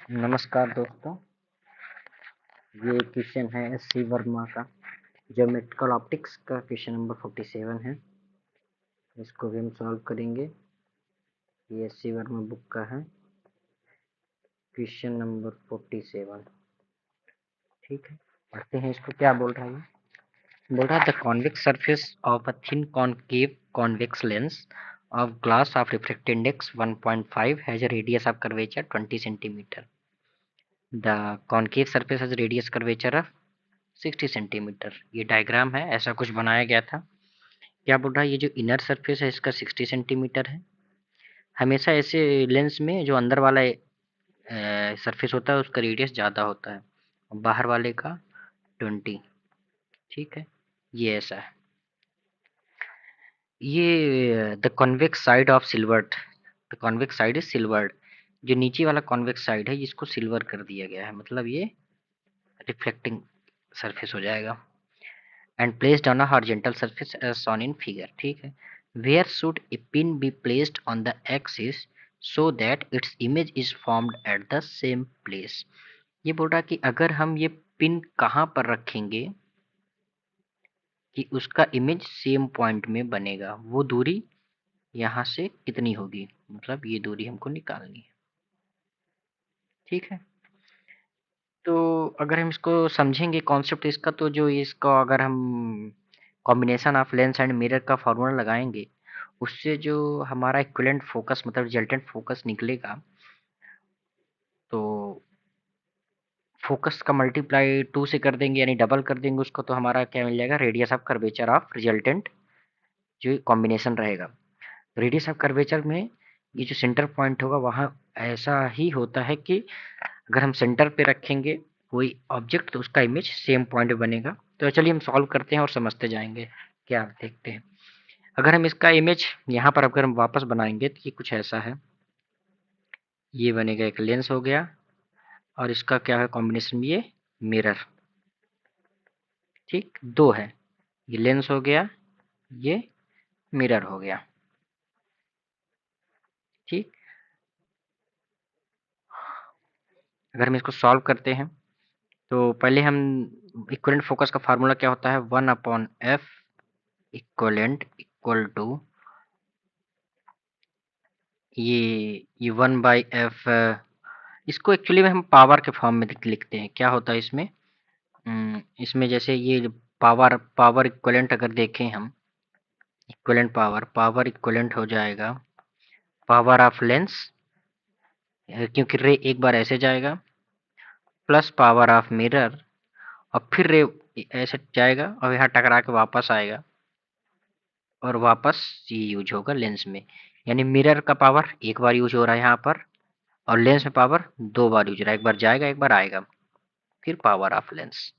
नमस्कार दोस्तों, ये क्वेश्चन है एस.सी. वर्मा का ज्योमेट्रिकल ऑप्टिक्स का क्वेश्चन नंबर 47 है। इसको भी हम सॉल्व करेंगे। ये एस.सी. वर्मा बुक का है, क्वेश्चन नंबर 47। ठीक है, पढ़ते हैं इसको। क्या बोल रहा है ये? बोल रहा है the convex surface of a thin concave convex lens of glass of refractive index 1.5 has a radius of curvature 20 centimeter. The concave surface has radius curvature of 60 centimetre. ये डायग्राम है, ऐसा कुछ बनाया गया था। क्या बोल रहा है, ये जो इनर सरफेस है इसका 60 सेंटीमीटर है। हमेशा ऐसे लेंस में जो अंदर वाला सरफेस होता है उसका रेडियस ज़्यादा होता है, बाहर वाले का 20। ठीक है, ये ऐसा है। ये the convex side of silvered, the convex side is silvered. जो नीचे वाला कॉन्वेक्स साइड है इसको सिल्वर कर दिया गया है, मतलब ये रिफ्लेक्टिंग सरफेस हो जाएगा। And placed on a horizontal surface as shown in figure। ठीक है, where should a pin be placed on the axis so that its image is formed at the same place। ये बोल रहा है कि अगर हम ये पिन कहाँ पर रखेंगे कि उसका इमेज सेम पॉइंट में बनेगा, वो दूरी यहाँ से कितनी होगी, मतलब ये दूरी हमको निकालनी है। ठीक है, तो अगर हम इसको समझेंगे कॉन्सेप्ट इसका, तो जो इसका अगर हम combination of lens and mirror का फॉर्मूला लगाएंगे, उससे जो हमारा इक्विवेलेंट फोकस मतलब रिजल्टेंट फोकस निकलेगा, तो फोकस का मल्टीप्लाई 2 से कर देंगे, यानी डबल कर देंगे उसको, तो हमारा क्या मिल जाएगा, radius of curvature of resultant जो कॉम्बिनेशन रहेगा। रेडियस ऑफ कर्वेचर में ये जो सेंटर पॉइंट होगा वहाँ ऐसा ही होता है कि अगर हम सेंटर पे रखेंगे कोई ऑब्जेक्ट तो उसका इमेज सेम पॉइंट बनेगा। तो चलिए हम सॉल्व करते हैं और समझते जाएंगे। क्या देखते हैं, अगर हम इसका इमेज यहाँ पर अगर हम वापस बनाएंगे तो ये कुछ ऐसा है। ये बनेगा, एक लेंस हो गया और इसका क्या है कॉम्बिनेशन, ये मिरर। ठीक, दो है, ये लेंस हो गया, ये मिरर हो गया। ठीक, अगर हम इसको सॉल्व करते हैं तो पहले हम इक्विवेलेंट फोकस का फार्मूला क्या होता है, 1/f इक्विवेलेंट इक्वल टू ये 1/f। इसको एक्चुअली में हम पावर के फॉर्म में लिखते हैं। क्या होता है इसमें, इसमें जैसे ये पावर पावर इक्विवेलेंट अगर देखें हम, इक्विवेलेंट पावर इक्विवेलेंट हो जाएगा पावर ऑफ लेंस, क्योंकि रे एक बार ऐसे जाएगा, प्लस पावर ऑफ मिरर, और फिर रे ऐसे जाएगा और यहाँ टकरा के वापस आएगा और वापस ये यूज होगा लेंस में। यानी मिरर का पावर एक बार यूज हो रहा है यहाँ पर, और लेंस में पावर दो बार यूज हो रहा है, एक बार जाएगा एक बार आएगा, फिर पावर ऑफ लेंस।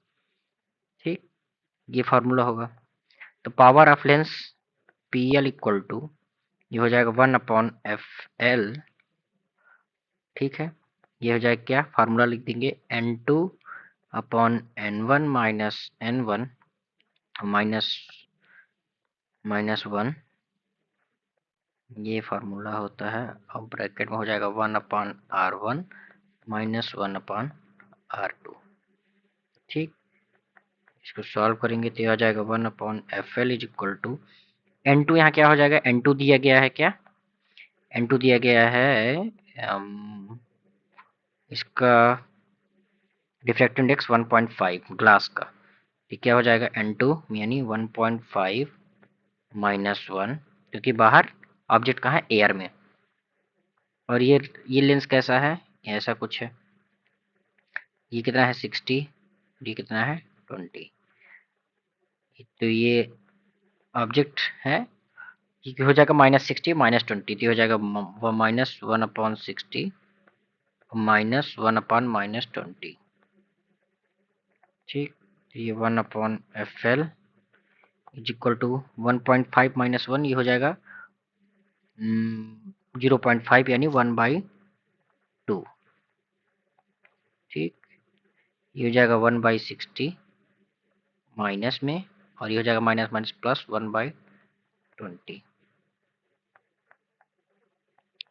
ठीक, ये फार्मूला होगा। तो power of lens P L equal to ये हो जाएगा 1/f(l)। ठीक है, ये हो जाएगा क्या, फार्मूला लिख देंगे n2/n1 माइनस n1 माइनस -1। ये फार्मूला होता है, और ब्रैकेट में हो जाएगा 1/r1 माइनस 1/r2। ठीक, इसको सॉल्व करेंगे तो ये आ जाएगा 1/fl is equal to n2। यहाँ क्या हो जाएगा, n2 दिया गया है, क्या n2 दिया गया है, इसका डिफ्रैक्टिव इंडेक्स 1.5 ग्लास का। ये क्या हो जाएगा, n2 यानी 1.5 माइनस 1, क्योंकि बाहर ऑब्जेक्ट कहाँ है, एयर में। और ये लेंस कैसा है, ऐसा कुछ है। ये कितना है 60, ये कितना है 20। तो ये ऑब्जेक्ट है, ये हो जाएगा -60 -20, तो हो जाएगा -1/60 माइनस 1/-20। ठीक, तो ये 1/fl is equal to 1.5 minus 1, ये हो जाएगा 0.5 यानी 1/2। ठीक, ये हो जाएगा 1/60 माइनस में, और ये हो जाएगा माइनस माइनस प्लस 1/20।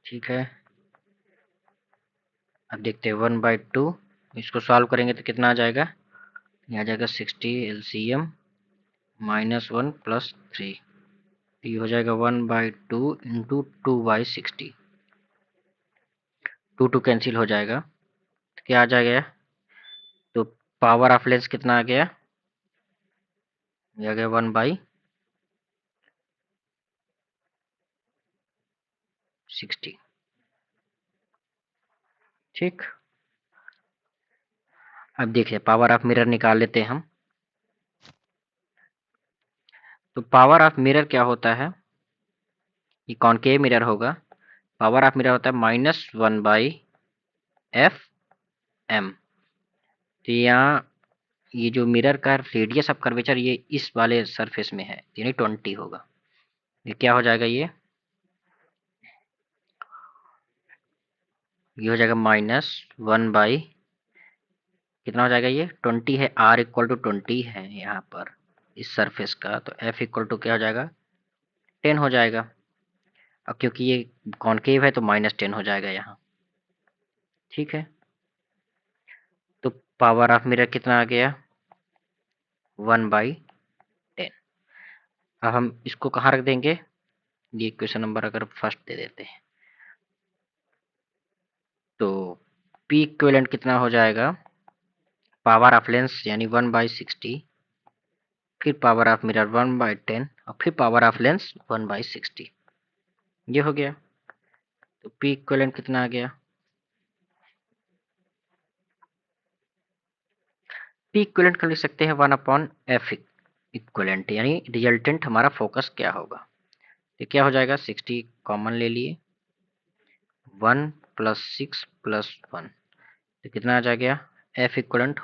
ठीक है, अब देखते हैं 1/2, इसको सॉल्व करेंगे तो कितना आ जाएगा, ये आ जाएगा 60 LCM -1 + 3, तो ये हो जाएगा 1/2 इंटू 2/60, 2 कैंसिल हो जाएगा, तो क्या आ जाएगा, तो पावर ऑफ लेंस कितना आ गया, ये आ गया 1/60। ठीक, अब देखिए पावर ऑफ मिरर निकाल लेते हैं हम। तो पावर ऑफ मिरर क्या होता है, ये कॉनकेव मिरर होगा, पावर ऑफ मिरर होता है -1/f(m). तो यहाँ ये जो मिरर का रेडियस ऑफ कर्वेचर ये इस वाले सरफेस में है, यानी 20 होगा। ये क्या हो जाएगा, ये हो जाएगा -1 कितना हो जाएगा, ये 20 है, r = 20 है यहाँ पर इस सरफेस का, तो f = क्या हो जाएगा, 10 हो जाएगा। अब क्योंकि ये कॉनकेव है तो -10 हो जाएगा यहाँ। ठीक है, तो पावर ऑफ मिरर कितना आ गया, 1/10। अब हम इसको कहाँ रख देंगे, ये क्वेश्चन नंबर अगर फर्स्ट दे देते हैं, तो P इक्विवेलेंट कितना हो जाएगा, पावर ऑफ लेंस यानी 1/60, फिर पावर ऑफ मिरर 1/10 और फिर पावर ऑफ लेंस 1/60, ये हो गया। तो P इक्विवेलेंट कितना आ गया, P इक्विवेलेंट कर लिख सकते हैं 1/f इक्विवेलेंट, यानी रिजल्टेंट हमारा फोकस क्या होगा, तो क्या हो जाएगा, 60 कॉमन ले लिए, 1 + 6 + 1, तो कितना आ जाएगा, f इक्विवेलेंट,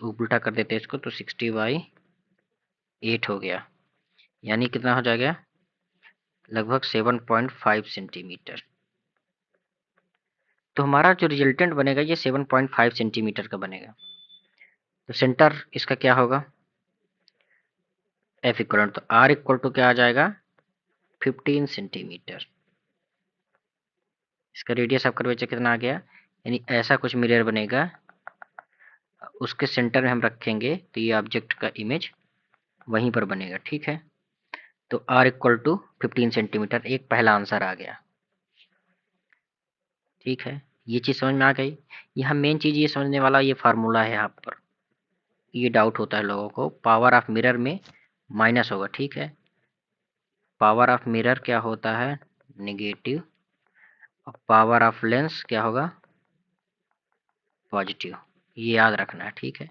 उल्टा कर देते हैं इसको, तो 60/8 हो गया, यानी कितना हो जाएगा, लगभग 7.5 सेंटीमीटर। तो हमारा जो रिजल्टेंट बनेगा ये 7.5 सेंटीमीटर का बनेगा। तो सेंटर इसका क्या होगा, एफ इक्वलेंट, तो आर इक्वल टू क्या आ जाएगा, 15 सेंटीमीटर। इसका रेडियस ऑफ कर्वेचर कितना आ गया, यानी ऐसा कुछ मिरर बनेगा, उसके सेंटर में हम रखेंगे तो ये ऑब्जेक्ट का इमेज वहीं पर बनेगा। ठीक है, तो आर इक्वल टू 15 सेंटीमीटर, एक पहला आंसर आ गया। ठीक है, ये चीज़ समझ में आ गई। यहाँ मेन चीज़ ये समझने वाला ये फार्मूला है, यहाँ पर ये डाउट होता है लोगों को, पावर ऑफ मिरर में माइनस होगा। ठीक है, पावर ऑफ मिरर क्या होता है, नेगेटिव, और पावर ऑफ लेंस क्या होगा, पॉजिटिव, ये याद रखना है। ठीक है,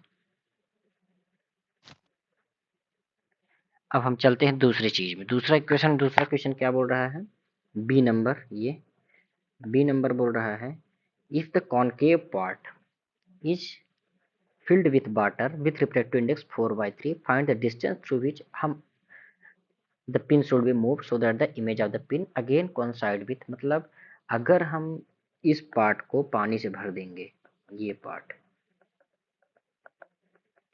अब हम चलते हैं दूसरी चीज में, दूसरा क्वेश्चन क्या बोल रहा है, बी नंबर, ये बी नंबर बोल रहा है, if the concave part is filled with water with refractive index 4/3, find the distance through which the pin should be moved so that the image of the pin again coincide with, मतलब अगर हम इस part को पानी से भर देंगे, ये पार्ट,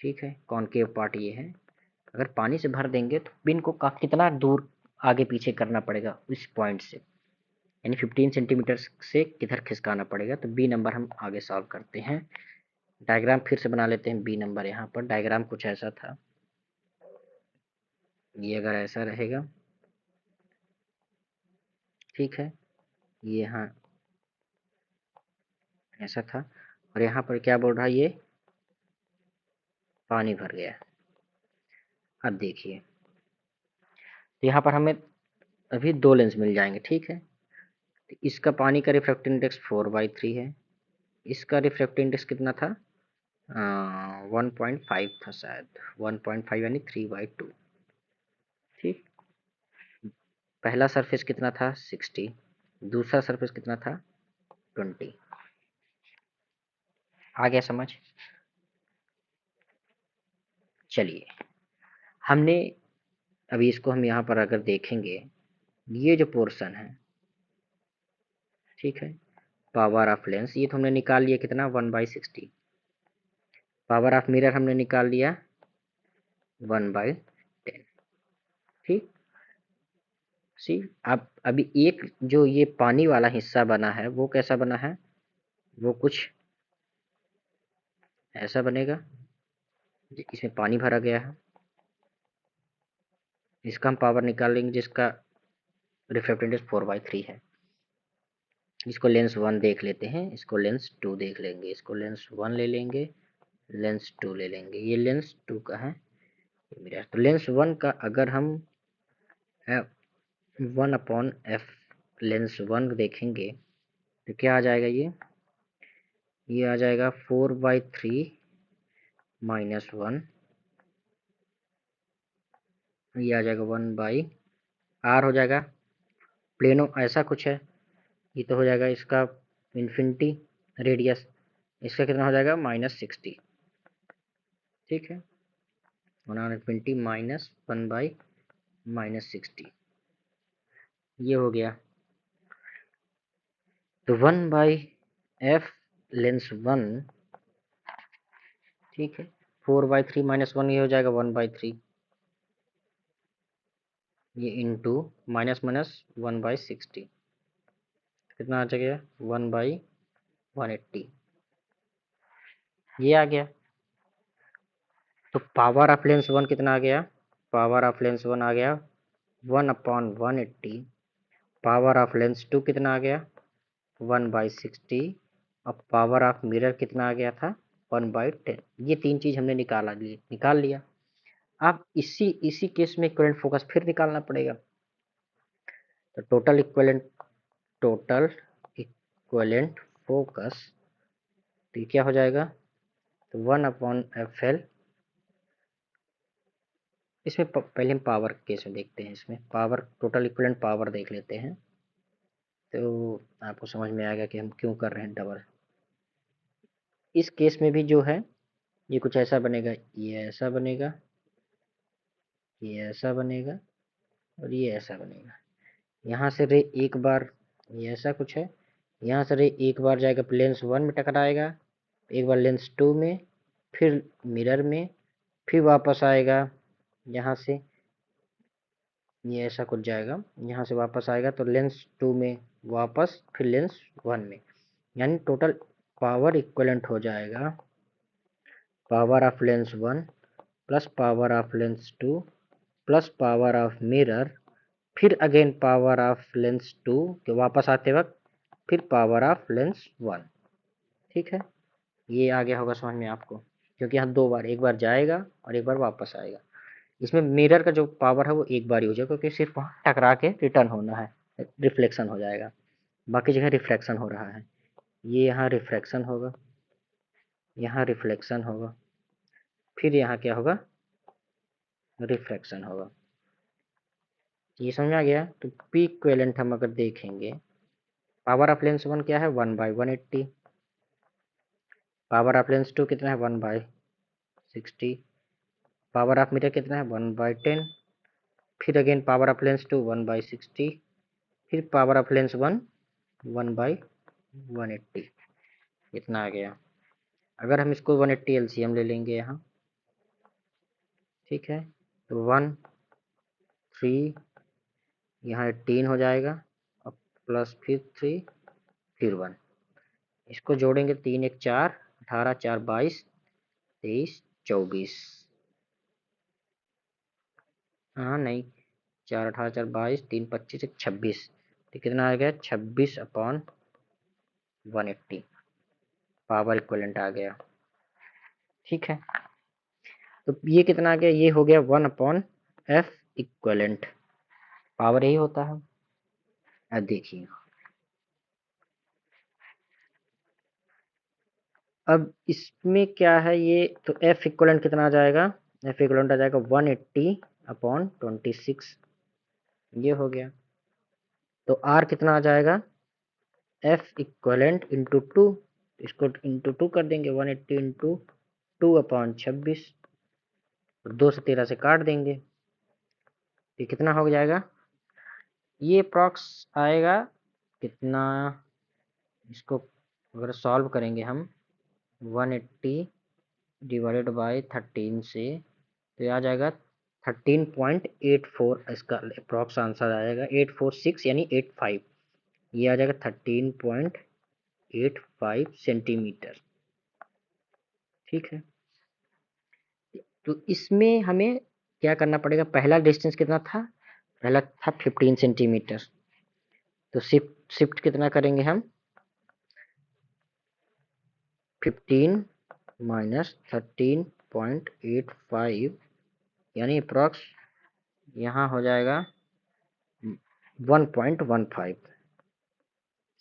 ठीक है, कॉनकेव पार्ट ये है, अगर पानी से भर देंगे तो पिन को कितना दूर आगे पीछे करना पड़ेगा इस पॉइंट से, यानी 15 सेंटीमीटर से किधर खिसकाना पड़ेगा। तो बी नंबर हम आगे सॉल्व करते हैं। डायग्राम फिर से बना लेते हैं, बी नंबर यहाँ पर डायग्राम कुछ ऐसा था, ये अगर ऐसा रहेगा, ठीक है, ये यहाँ ऐसा था, और यहाँ पर क्या बोल रहा है, ये पानी भर गया। अब देखिए, तो यहाँ पर हमें अभी दो लेंस मिल जाएंगे। ठीक है, तो इसका पानी का रिफ्रैक्टिव इंडेक्स 4/3 है, इसका रिफ्रैक्टिव इंडेक्स कितना था, 1.5 था शायद, 1.5 यानी 3/2। ठीक, पहला सरफेस कितना था, 60, दूसरा सरफेस कितना था, 20। आ गया समझ। चलिए, हमने अभी इसको हम यहाँ पर अगर देखेंगे, ये जो पोर्शन है, ठीक है, पावर ऑफ लेंस ये तो हमने निकाल लिया कितना, 1/60, पावर ऑफ मिरर हमने निकाल लिया 1/10। ठीक, सी अब अभी एक जो ये पानी वाला हिस्सा बना है वो कैसा बना है, वो कुछ ऐसा बनेगा, इसमें पानी भरा गया है, इसका हम पावर निकाल लेंगे जिसका रिफ्रैक्टेंस 4/3 है। इसको लेंस 1 देख लेते हैं, इसको लेंस 2 देख लेंगे, इसको लेंस 1 ले लेंगे, लेंस 2 ले लेंगे। ये लेंस 2 का है, ये मिरर। तो लेंस 1 का अगर हम 1/f लेंस 1 देखेंगे तो क्या आ जाएगा, ये आ जाएगा 4/3 माइनस 1, ये आ जाएगा 1/r हो जाएगा। प्लेनो ऐसा कुछ है, ये तो हो जाएगा इसका इन्फिनिटी रेडियस, इसका कितना हो जाएगा -60। ठीक है, 120 माइनस 1/-60, ये हो गया। तो 1/f लेंस 1, ठीक है, 4/3 माइनस 1 ये हो जाएगा 1/3, ये इंटू माइनस माइनस 1/60, कितना आ जाएगा 1/180, ये आ गया। तो पावर ऑफ लेंस 1 कितना आ गया, पावर ऑफ लेंस 1 आ गया 1/180, पावर ऑफ लेंस 2 कितना आ गया 1/60, और पावर ऑफ मिरर कितना आ गया था 1/10। ये तीन चीज हमने निकाल लिया। अब इसी केस में इक्विवेलेंट फोकस फिर निकालना पड़ेगा। तो टोटल इक्विवेलेंट फोकस, तो क्या हो जाएगा, तो 1/FL, इसमें पहले हम पावर केस में देखते हैं, इसमें पावर टोटल इक्विवेलेंट पावर देख लेते हैं, तो आपको समझ में आएगा कि हम क्यों कर रहे हैं डबल। इस केस में भी जो है ये कुछ ऐसा बनेगा, ये ऐसा बनेगा, ये ऐसा बनेगा, और ये ऐसा बनेगा। यहाँ से रे एक बार, ये ऐसा कुछ है, यहाँ से रे एक बार जाएगा लेंस 1 में टकराएगा, एक बार लेंस 2 में, फिर मिरर में, फिर वापस आएगा यहाँ से, ये ऐसा कुछ जाएगा, यहाँ से वापस आएगा तो लेंस 2 में वापस, फिर लेंस 1 में, यानी टोटल पावर इक्विवेलेंट हो जाएगा power of lens 1 plus power of lens 2 plus power of mirror, फिर अगेन पावर ऑफ लेंस 2 के वापस आते वक्त, फिर पावर ऑफ लेंस 1। ठीक है, ये आ गया होगा समझ में आपको, क्योंकि यहाँ दो बार, एक बार जाएगा और एक बार वापस आएगा। इसमें मिरर का जो पावर है वो एक बार ही हो जाएगा, क्योंकि सिर्फ वहाँ टकरा के रिटर्न होना है, रिफ्लेक्शन हो जाएगा, बाकी जगह रिफ्लेक्शन हो रहा है। ये यहाँ रिफ्लेक्शन होगा, यहाँ रिफ्लेक्शन होगा, फिर यहाँ क्या होगा, रिफ्रैक्शन होगा। ये समझ में आ गया। तो पी इक्विवेलेंट हम अगर देखेंगे, पावर ऑफ लेंस 1 क्या है 1/180, पावर ऑफ लेंस 2 कितना है 1/60, पावर ऑफ मिरर कितना है 1/10, फिर अगेन पावर ऑफ लेंस 2 1/60, फिर पावर ऑफ लेंस 1 1/180, इतना आ गया। अगर हम इसको 180 एलसीएम ले लेंगे यहाँ, ठीक है, तो 1 3 यहाँ 18 हो जाएगा, और प्लस फिर 3 फिर 1, इसको जोड़ेंगे 3 1 4, 18 4 22 23 24, हाँ नहीं, 4 18 4 22 3 25 1 26, तो कितना आ गया 26/180 पावर इक्विवेलेंट आ गया। ठीक है, तो ये कितना आ गया, ये हो गया 1/f इक्विवेलेंट, पावर यही होता है। अब देखिए, अब इसमें क्या है, ये तो f इक्विवेलेंट कितना आ जाएगा, f इक्विवेलेंट आ जाएगा 180/26, ये हो गया। तो r कितना आ जाएगा, f इक्विवेलेंट इंटू 2, इसको इंटू 2 कर देंगे, 180 इंटू 2/26, और 2 से 13 से काट देंगे, ये कितना हो जाएगा, ये अप्रॉक्स आएगा कितना, इसको अगर सॉल्व करेंगे हम 180 डिवाइडेड बाय 13 से, तो ये आ जाएगा 13.84 इसका अप्रॉक्स आंसर आएगा, 846 यानी 85, ये आ जाएगा 13.85 सेंटीमीटर। ठीक है, तो इसमें हमें क्या करना पड़ेगा, पहला डिस्टेंस कितना था, पहला था 15 सेंटीमीटर, तो शिफ्ट कितना करेंगे हम, 15 माइनस 13.85 यानी अप्रॉक्स यहाँ हो जाएगा 1.15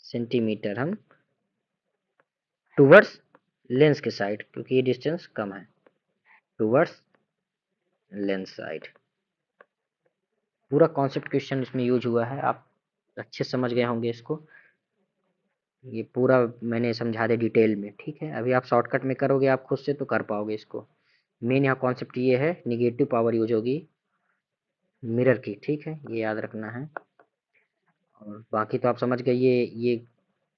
सेंटीमीटर हम टूवर्ड्स लेंस के साइड, क्योंकि ये डिस्टेंस कम है, टूवर्ड्स लेंस साइड। पूरा कॉन्सेप्ट क्वेश्चन इसमें यूज हुआ है, आप अच्छे समझ गए होंगे इसको, ये पूरा मैंने समझा दिया डिटेल में। ठीक है, अभी आप शॉर्टकट में करोगे आप खुद से तो कर पाओगे इसको। मेन यहाँ कॉन्सेप्ट ये है, निगेटिव पावर यूज होगी मिरर की। ठीक है, ये याद रखना है, और बाकी तो आप समझ गए। ये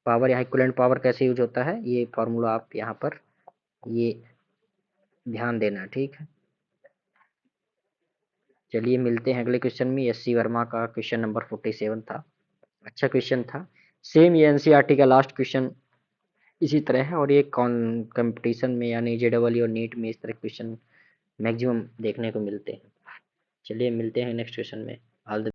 पावर यहाँ इक्विवेलेंट पावर कैसे यूज होता है, ये फार्मूला आप यहाँ पर ये ध्यान देना। ठीक है, चलिए मिलते हैं अगले क्वेश्चन में। एस सी वर्मा का क्वेश्चन नंबर 47 था, अच्छा क्वेश्चन था। सेम ये एनसीईआरटी का लास्ट क्वेश्चन इसी तरह है, और ये कंपटीशन में यानी जेडबल और नीट में इस तरह क्वेश्चन मैक्सिमम देखने को मिलते हैं। चलिए मिलते हैं नेक्स्ट क्वेश्चन में। All the